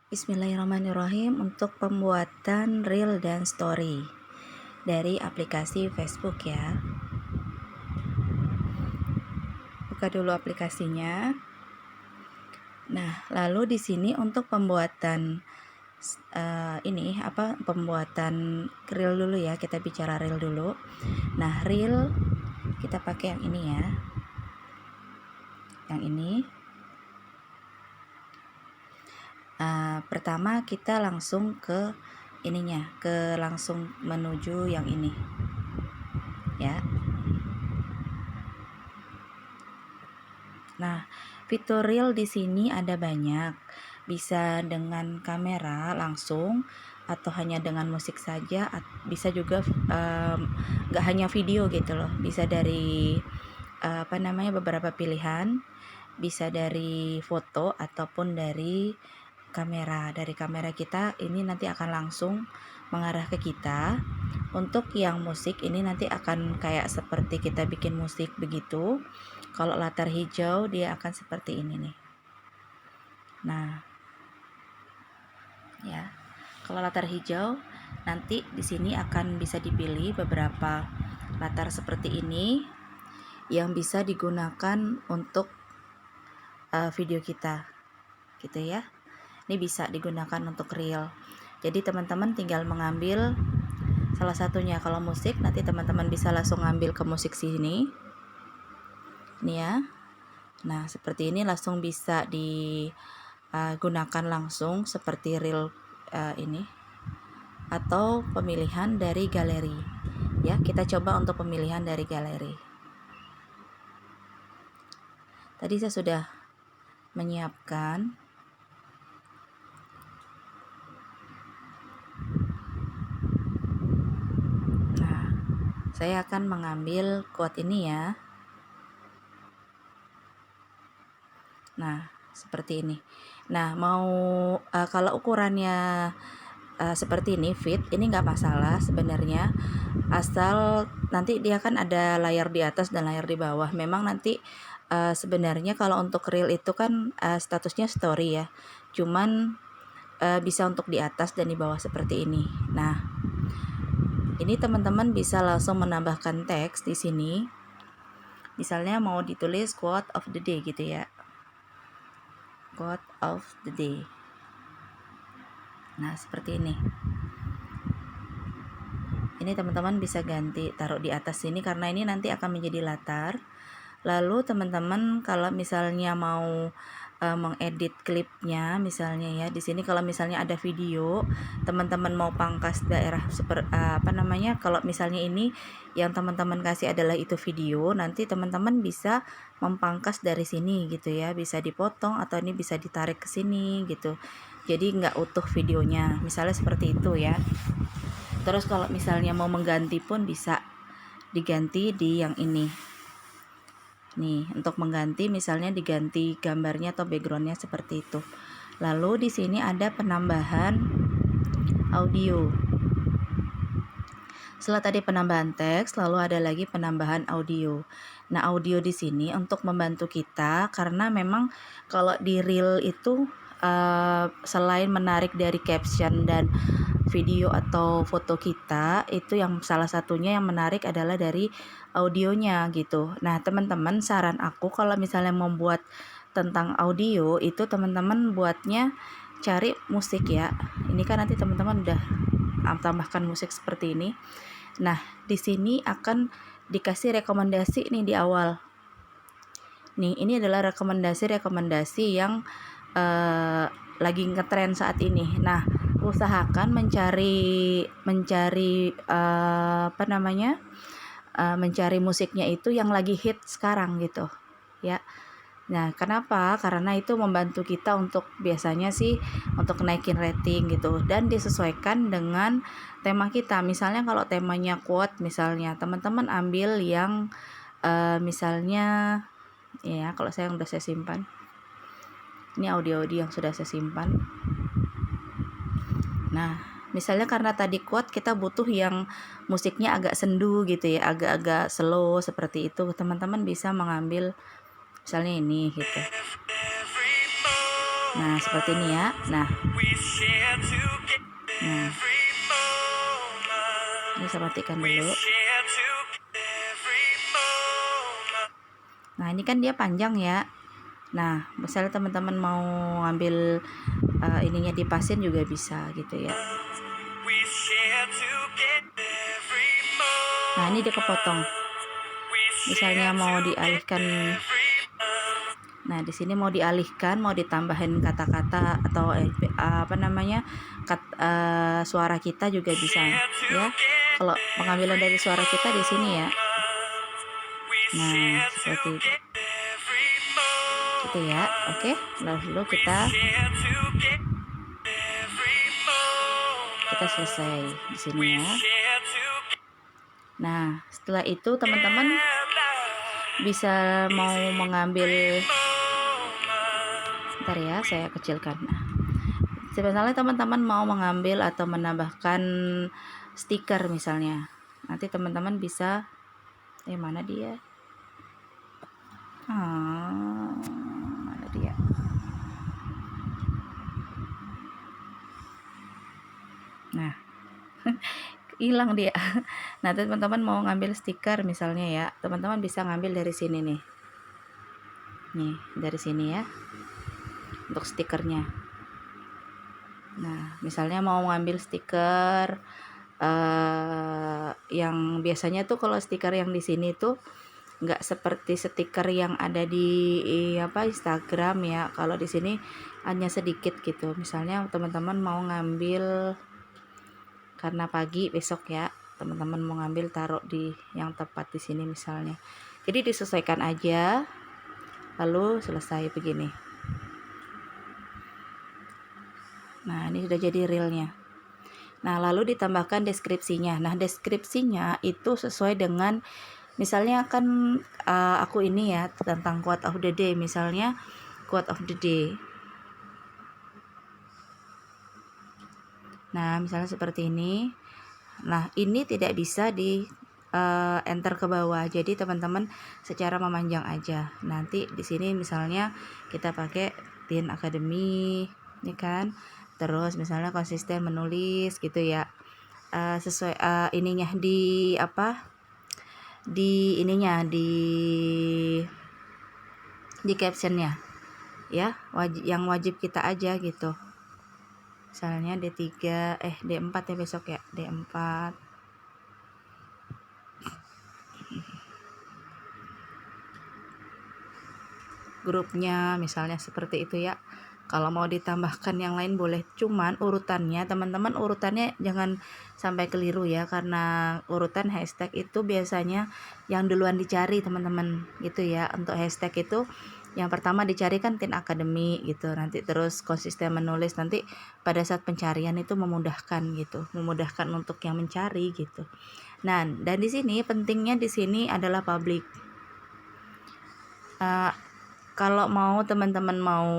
Bismillahirrahmanirrahim untuk pembuatan reel dan story dari aplikasi Facebook ya. Buka dulu aplikasinya. Nah, lalu di sini untuk pembuatan pembuatan reel dulu ya. Kita bicara reel dulu. Nah, reel kita pakai yang ini ya. Yang ini. Pertama kita langsung ke ininya, langsung menuju yang ini ya. Nah, fitur reel di sini ada banyak. Bisa dengan kamera langsung atau hanya dengan musik saja, bisa juga nggak hanya video gitu loh. Bisa dari beberapa pilihan, bisa dari foto ataupun dari kamera. Dari kamera kita ini nanti akan langsung mengarah ke kita. Untuk yang musik ini nanti akan kayak seperti kita bikin musik begitu. Kalau latar hijau dia akan seperti ini nih. Nah, ya. Kalau latar hijau nanti di sini akan bisa dipilih beberapa latar seperti ini yang bisa digunakan untuk video kita. Gitu ya. Ini bisa digunakan untuk reel. Jadi teman-teman tinggal mengambil salah satunya. Kalau musik nanti teman-teman bisa langsung ngambil ke musik sini. Ini ya. Nah, seperti ini langsung bisa digunakan langsung seperti reel ini atau pemilihan dari galeri. Ya, kita coba untuk pemilihan dari galeri. Tadi saya sudah menyiapkan. Nah, saya akan mengambil quote ini ya. Nah, seperti ini. Nah, kalau ukurannya seperti ini fit, ini nggak masalah sebenarnya, asal nanti dia kan ada layar di atas dan layar di bawah. Memang nanti sebenarnya kalau untuk reel itu kan statusnya story ya, cuman bisa untuk di atas dan di bawah seperti ini. Nah, ini teman-teman bisa langsung menambahkan teks di sini. Misalnya mau ditulis quote of the day gitu ya. Quote of the day. Nah, seperti ini. Ini teman-teman bisa ganti taruh di atas sini karena ini nanti akan menjadi latar. Lalu teman-teman kalau misalnya mau mengedit klipnya misalnya ya, di sini kalau misalnya ada video, teman-teman mau pangkas daerah kalau misalnya ini yang teman-teman kasih adalah itu video, nanti teman-teman bisa mempangkas dari sini gitu ya, bisa dipotong atau ini bisa ditarik ke sini gitu. Jadi nggak utuh videonya, misalnya seperti itu ya. Terus kalau misalnya mau mengganti pun bisa diganti di yang ini. Nih, untuk mengganti misalnya diganti gambarnya atau backgroundnya seperti itu. Lalu di sini ada penambahan audio. Setelah tadi penambahan teks, lalu ada lagi penambahan audio. Nah, audio di sini untuk membantu kita karena memang kalau di reel itu selain menarik dari caption dan video atau foto kita, itu yang salah satunya yang menarik adalah dari audionya gitu. Nah, teman-teman, saran aku kalau misalnya membuat tentang audio itu teman-teman buatnya cari musik ya. Ini kan nanti teman-teman udah tambahkan musik seperti ini. Nah, di sini akan dikasih rekomendasi nih di awal. Nih, ini adalah rekomendasi yang lagi ngetren saat ini. Nah, usahakan mencari mencari musiknya itu yang lagi hit sekarang gitu ya. Nah, kenapa? Karena itu membantu kita untuk biasanya sih untuk naikin rating gitu dan disesuaikan dengan tema kita. Misalnya kalau temanya quote misalnya, teman-teman ambil yang misalnya ya, kalau saya udah saya simpan. Ini audio-audio yang sudah saya simpan. Nah, misalnya karena tadi quote kita butuh yang musiknya agak sendu gitu ya, agak-agak slow seperti itu. Teman-teman bisa mengambil misalnya ini gitu. Nah, seperti ini ya. Nah, ini saya matikan dulu. Nah, ini kan dia panjang ya. Nah, misalnya teman-teman mau ngambil ininya dipasin juga bisa gitu ya. Nah, ini dia kepotong. Misalnya mau dialihkan, nah di sini mau dialihkan, mau ditambahin kata-kata atau suara kita juga bisa ya. Kalau pengambilan dari suara kita di sini ya. Nah, seperti itu. Gitu ya. Oke, lalu kita selesai di sini ya. Nah, setelah itu teman-teman bisa mau mengambil, bentar ya, saya kecilkan. Nah, sebenarnya teman-teman mau mengambil atau menambahkan stiker misalnya, nanti teman-teman bisa, mana dia? Mana dia? Nah, hilang dia. Nah, teman-teman mau ngambil stiker misalnya ya, teman-teman bisa ngambil dari sini nih. Nih, dari sini ya. Untuk stikernya. Nah, misalnya mau ngambil stiker yang biasanya tuh kalau stiker yang di sini tuh nggak seperti stiker yang ada di Instagram ya. Kalau di sini hanya sedikit gitu. Misalnya teman-teman mau ngambil karena pagi besok ya, teman-teman mau ngambil taruh di yang tepat di sini misalnya. Jadi disesuaikan aja. Lalu selesai begini. Nah, ini sudah jadi realnya. Nah, lalu ditambahkan deskripsinya. Nah, deskripsinya itu sesuai dengan, misalnya kan aku ini ya tentang quote of the day, misalnya quote of the day. Nah, misalnya seperti ini. Nah, ini tidak bisa di enter ke bawah. Jadi teman-teman secara memanjang aja. Nanti di sini misalnya kita pakai Teen Academy, ini kan. Terus misalnya konsisten menulis gitu ya. Sesuai ininya di ininya di captionnya ya, yang wajib kita aja gitu. Misalnya D4 ya besok ya, D4 grupnya misalnya seperti itu ya. Kalau mau ditambahkan yang lain boleh, cuman urutannya teman-teman, urutannya jangan sampai keliru ya, karena urutan hashtag itu biasanya yang duluan dicari teman-teman gitu ya. Untuk hashtag itu yang pertama dicari kan Teen Academy gitu, nanti terus konsisten menulis, nanti pada saat pencarian itu memudahkan gitu, memudahkan untuk yang mencari gitu. Nah, dan di sini pentingnya di sini adalah public. Kalau mau teman-teman mau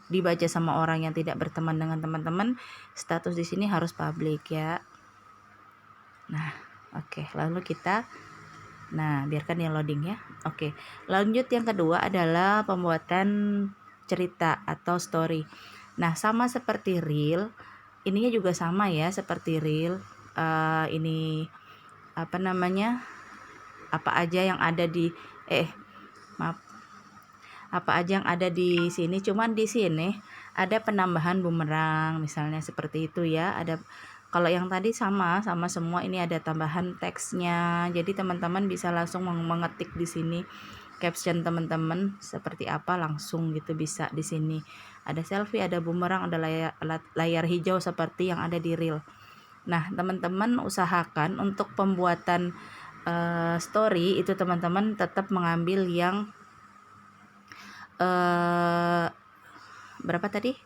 dibaca sama orang yang tidak berteman dengan teman-teman, status di sini harus public ya. Nah, oke. Lalu kita, biarkan dia loading ya. Oke. Lanjut yang kedua adalah pembuatan cerita atau story. Nah, sama seperti reel, ininya juga sama ya seperti reel. Ini apa aja yang ada di apa aja yang ada di sini, cuman di sini ada penambahan bumerang misalnya seperti itu ya. Ada, kalau yang tadi sama semua, ini ada tambahan teksnya. Jadi teman-teman bisa langsung mengetik di sini caption teman-teman seperti apa, langsung gitu bisa di sini. Ada selfie, ada bumerang, ada layar hijau seperti yang ada di reel. Nah, teman-teman usahakan untuk pembuatan story itu teman-teman tetap mengambil yang berapa tadi?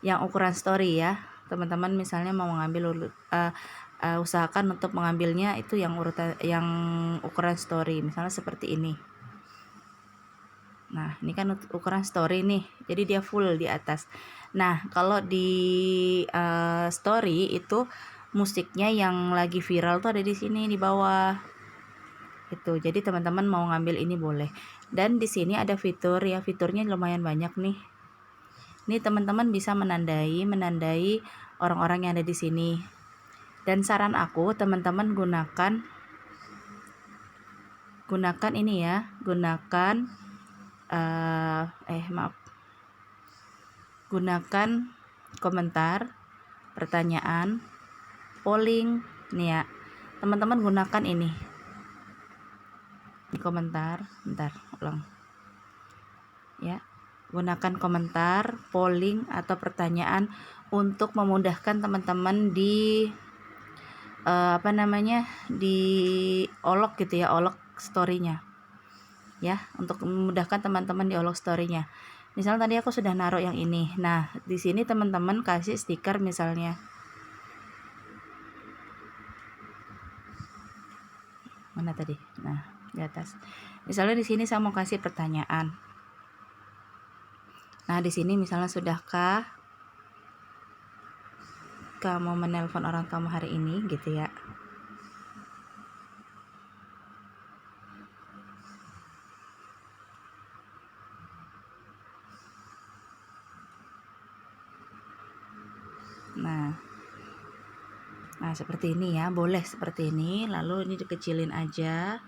Yang ukuran story ya. Teman-teman misalnya mau mengambil usahakan untuk mengambilnya itu yang ukuran story, misalnya seperti ini. Nah, ini kan ukuran story nih. Jadi dia full di atas. Nah, kalau di story itu musiknya yang lagi viral tuh ada di sini di bawah. Itu. Jadi teman-teman mau ngambil ini boleh. Dan di sini ada fitur ya, fiturnya lumayan banyak nih. Ini teman-teman bisa menandai orang-orang yang ada di sini. Dan saran aku teman-teman gunakan ini ya, gunakan gunakan komentar, pertanyaan, polling nih ya. Teman-teman gunakan ini di komentar, bentar, ulang. Ya. Gunakan komentar, polling atau pertanyaan untuk memudahkan teman-teman di di olok gitu ya, olok story-nya. Ya, untuk memudahkan teman-teman di olok story-nya. Misalnya tadi aku sudah naruh yang ini. Nah, di sini teman-teman kasih stiker misalnya. Mana tadi? Nah, di atas. Misalnya di sini saya mau kasih pertanyaan. Nah, di sini misalnya sudahkah kamu menelpon orang kamu hari ini gitu ya. Nah, seperti ini ya, boleh seperti ini. Lalu ini dikecilin aja.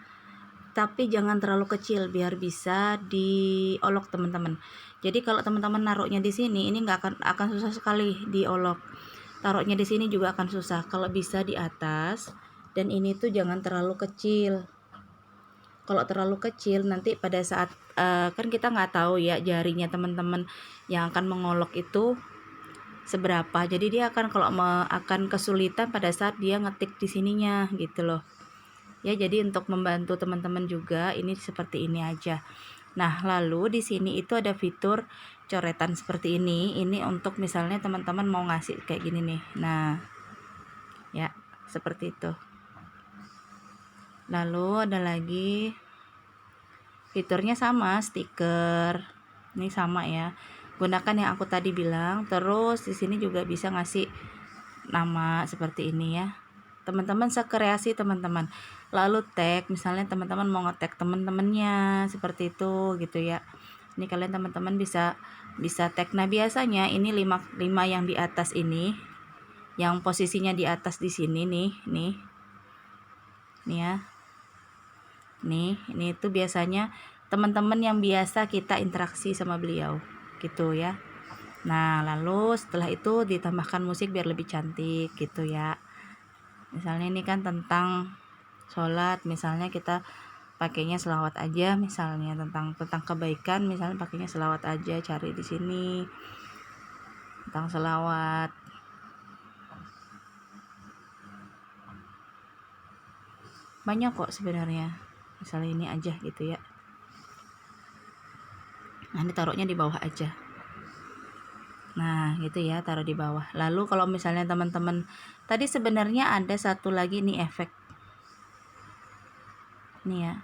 Tapi jangan terlalu kecil biar bisa diolok teman-teman. Jadi kalau teman-teman naruhnya di sini, ini nggak akan susah sekali diolok. Taruhnya di sini juga akan susah. Kalau bisa di atas, dan ini tuh jangan terlalu kecil. Kalau terlalu kecil nanti pada saat kan kita nggak tahu ya jarinya teman-teman yang akan mengolok itu seberapa. Jadi dia akan akan kesulitan pada saat dia ngetik di sininya gitu loh. Ya, jadi untuk membantu teman-teman juga ini seperti ini aja. Nah, lalu di sini itu ada fitur coretan seperti ini. Ini untuk misalnya teman-teman mau ngasih kayak gini nih. Nah, ya, seperti itu. Lalu ada lagi fiturnya sama, stiker. Ini sama ya. Gunakan yang aku tadi bilang. Terus di sini juga bisa ngasih nama seperti ini ya. Teman-teman sekreasi teman-teman. Lalu tag, misalnya teman-teman mau nge-tag teman-temannya seperti itu gitu ya. Ini kalian teman-teman bisa tag. Nah, biasanya ini 5 yang di atas ini, yang posisinya di atas di sini nih ya. Nih, ini itu biasanya teman-teman yang biasa kita interaksi sama beliau gitu ya. Nah, lalu setelah itu ditambahkan musik biar lebih cantik gitu ya. Misalnya ini kan tentang sholat, misalnya kita pakainya selawat aja, misalnya tentang kebaikan, misalnya pakainya selawat aja, cari di sini tentang selawat. Banyak kok sebenarnya, misalnya ini aja gitu ya. Nah, ini taruhnya di bawah aja. Nah, gitu ya, taruh di bawah. Lalu kalau misalnya teman-teman tadi sebenarnya ada satu lagi nih efek. Nih ya.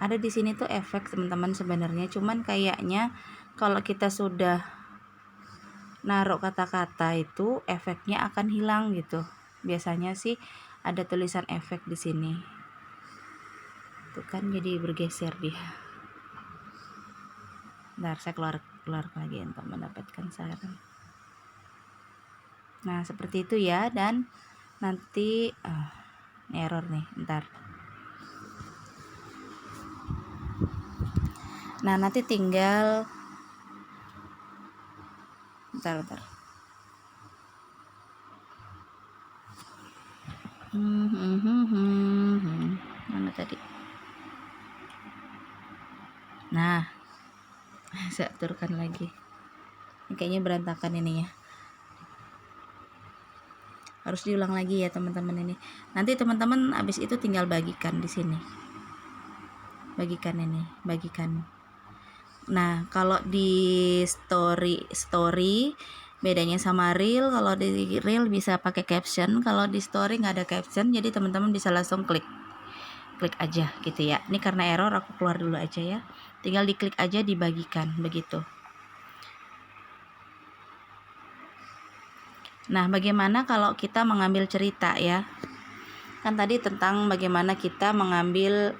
Ada di sini tuh efek teman-teman sebenarnya, cuman kayaknya kalau kita sudah naruh kata-kata itu efeknya akan hilang gitu. Biasanya sih ada tulisan efek di sini. Tuh kan jadi bergeser dia. Bentar, saya keluar lagi untuk mendapatkan saran. Nah, seperti itu ya, dan nanti error nih, bentar. Nah, nanti tinggal bentar. Mana tadi? Nah, saya aturkan lagi. Ini kayaknya berantakan ininya. Harus diulang lagi ya teman-teman ini. Nanti teman-teman habis itu tinggal bagikan di sini. Bagikan ini, bagikan. Nah, kalau di story bedanya sama reel, kalau di reel bisa pakai caption, kalau di story nggak ada caption, jadi teman-teman bisa langsung klik aja gitu ya. Ini karena error aku keluar dulu aja ya. Tinggal diklik aja, dibagikan begitu. Nah, bagaimana kalau kita mengambil cerita ya? Kan tadi tentang bagaimana kita mengambil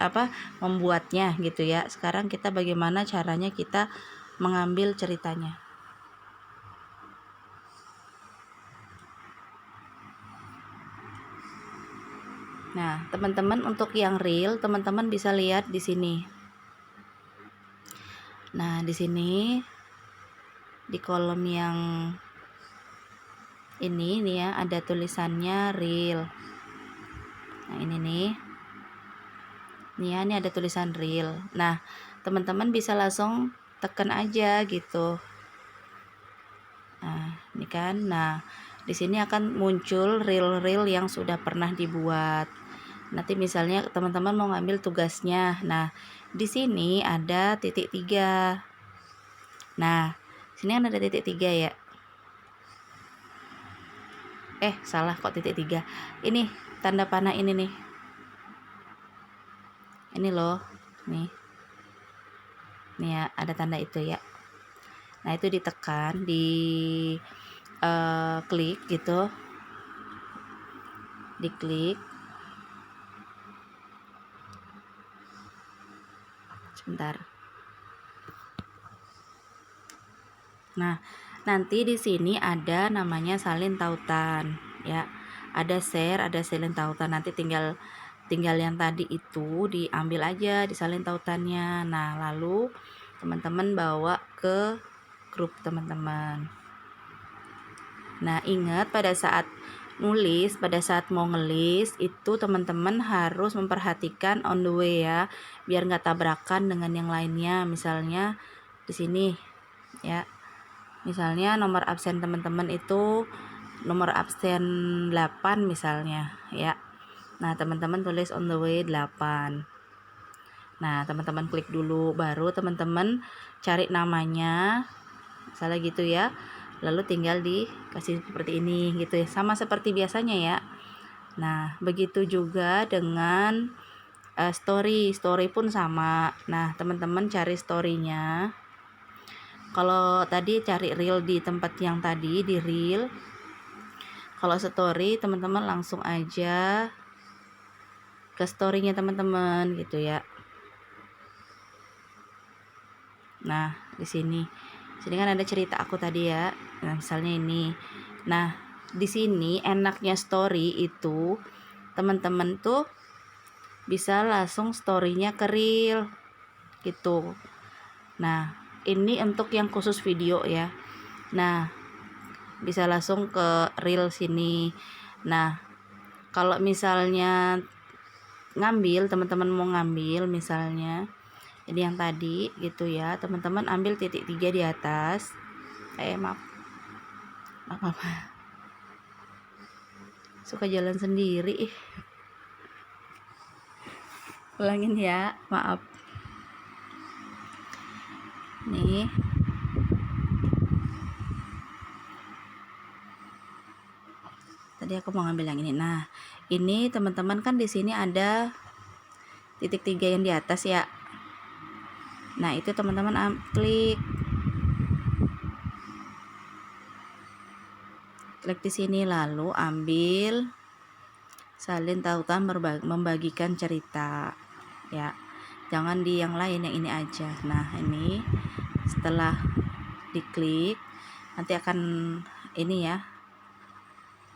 membuatnya gitu ya. Sekarang kita bagaimana caranya kita mengambil ceritanya. Nah, teman-teman untuk yang real, teman-teman bisa lihat di sini. Nah, di sini di kolom yang ini nih ya, ada tulisannya real. Nah, ini nih. Nih ya, ini ada tulisan real. Nah, teman-teman bisa langsung tekan aja gitu. Nah, ini kan. Nah, di sini akan muncul reel-reel yang sudah pernah dibuat. Nanti misalnya teman-teman mau ngambil tugasnya. Nah, di sini ada titik 3. Nah, sini kan ada titik 3 ya. Salah kok titik 3. Ini tanda panah ini nih. Ini loh. Nih. Nih ya, ada tanda itu ya. Nah, itu ditekan, di klik gitu. Diklik. Sebentar. Nah, nanti di sini ada namanya salin tautan ya. Ada share, ada salin tautan. Nanti tinggal yang tadi itu diambil aja di salin tautannya. Nah, lalu teman-teman bawa ke grup teman-teman. Nah, ingat pada saat nulis, pada saat mau ngelis itu teman-teman harus memperhatikan on the way ya, biar nggak tabrakan dengan yang lainnya. Misalnya di sini ya. Misalnya nomor absen teman-teman itu nomor absen 8 misalnya ya. Nah, teman-teman tulis on the way 8. Nah, teman-teman klik dulu, baru teman-teman cari namanya. Misalnya gitu ya. Lalu tinggal dikasih seperti ini gitu ya. Sama seperti biasanya ya. Nah, begitu juga dengan story pun sama. Nah, teman-teman cari story-nya. Kalau tadi cari reel di tempat yang tadi di reel, kalau story teman-teman langsung aja ke story-nya teman-teman gitu ya. Nah, di sini kan ada cerita aku tadi ya. Nah, misalnya ini. Nah, di sini enaknya story itu teman-teman tuh bisa langsung story-nya ke reel gitu. Nah, ini untuk yang khusus video ya. Nah, bisa langsung ke reel sini. Nah, kalau misalnya ngambil, teman-teman mau ngambil misalnya jadi yang tadi gitu ya, teman-teman ambil titik 3 di atas. Maaf. Suka jalan sendiri. Ulangin ya, maaf. Nih. Tadi aku mau ngambil yang ini. Nah, ini teman-teman kan di sini ada titik 3 yang di atas ya. Nah, itu teman-teman klik di sini, lalu ambil salin tautan membagikan cerita ya. Jangan di yang lain, yang ini aja. Nah, ini setelah diklik nanti akan ini ya.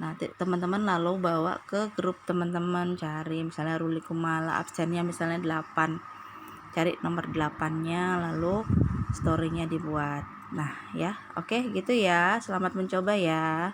Nah, teman-teman lalu bawa ke grup teman-teman, cari misalnya Ruli Kumala, absennya misalnya 8. Cari nomor 8-nya, lalu story-nya dibuat. Nah, ya. Oke, gitu ya. Selamat mencoba ya.